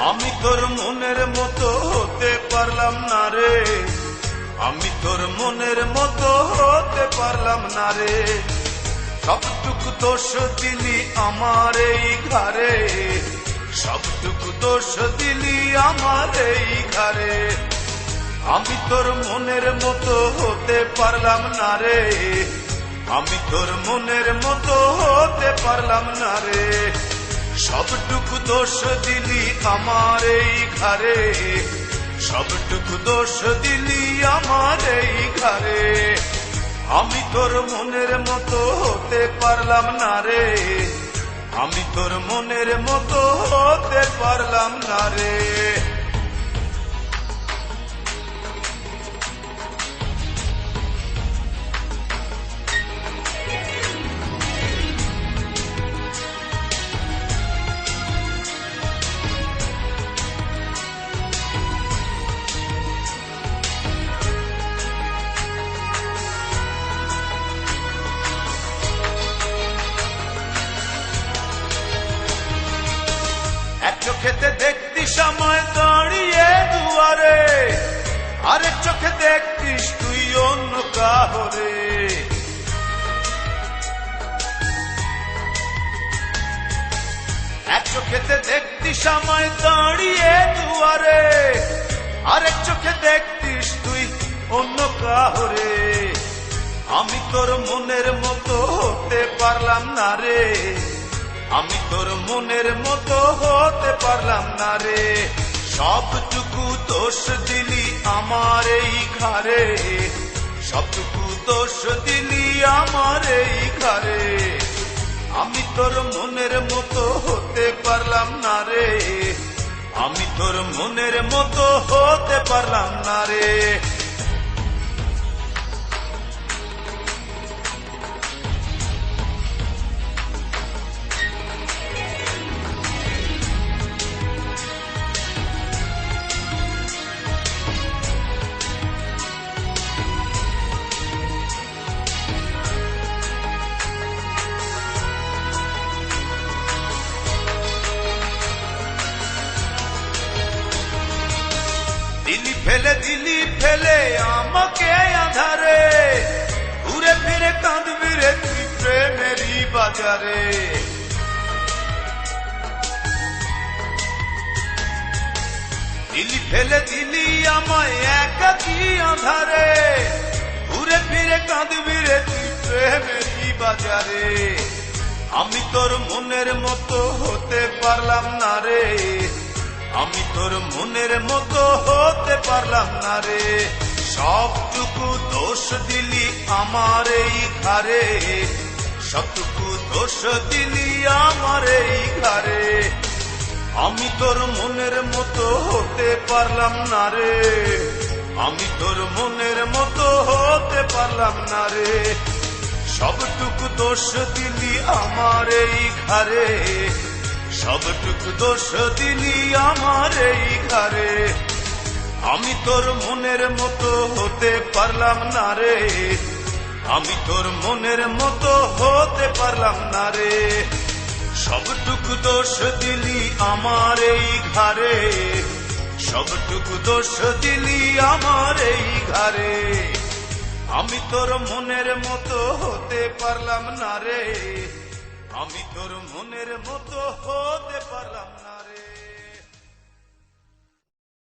আমি তোর মনের মতো হতে পারলাম না রে, আমি তোর মনের মতো হতে পারলাম না রে। সবটুকু দোষ দিলি আমার এই ঘরে, সবটুকু দোষ দিলি আমার এই ঘরে। আমি তোর মনের মতো হতে পারলাম না রে, আমি তোর মনের মতো হতে পারলাম না রে। সবটুকু দোষ দিলি আমার এই ঘরে, সবটুকু দোষ দিলি আমার এই ঘরে। আমি তোর মনের মতো হতে পারলাম না রে, আমি তোর মনের মতো হতে পারলাম না রে। এক চোখেতে দেখতিস আমায় দাঁড়িয়ে দুয়ারে, আরেক চোখে দেখতিস তুই অন্য কাহরে। এক চোখেতে দেখতিস আমায় দাঁড়িয়ে দুয়ারে, আরেক চোখে দেখতিস তুই অন্য কাহরে। আমি তোর মনের মতো হতে পারলাম না রে, আমি তোর মনের মতো হতে পারলাম না রে। সবটুকু দোষ দিলি আমার এই ঘরে, সবটুকু দোষ দিলি আমার এই ঘরে। আমি তোর মনের মতো হতে পারলাম না রে, আমি তোর মনের মতো হতে পারলাম না রে। দিলি ফেলে দিলি ফেলে আমাকে আধারে, ঘুরে ফিরে কাঁদবি রে তুই প্রেমেরই বাজারে। দিলি ফেলে দিলি আমায় একাকী আধারে, ঘুরে ফিরে কাঁদবি রে তুই প্রেমেরই বাজারে। আমি তোর মনের মতো হতে পারলাম না রে, আমি তোর মনের মতো হতে পারলাম না রে। সবটুকু দোষ দিলি আমার এই ঘরে, সবটুকু দোষ দিলি আমার এই ঘরে। আমি তোর মনের মতো হতে পারলাম না রে, আমি তোর মনের মতো হতে পারলাম না রে। সবটুকু দোষ দিলি আমার এই ঘরে, সবটুকু দোষ দিলি আমার এই ঘরে। আমি তোর মনের মতো হতে পারলাম না রে, আমি তোর মনের মতো হতে পারলাম না রে। সবটুকু দোষ দিলি আমার এই ঘরে, সবটুকু দোষ দিলি আমার এই ঘরে। আমি তোর মনের মতো হতে পারলাম না রে, আমি তোর মনের মতো হতে পারলাম না রে।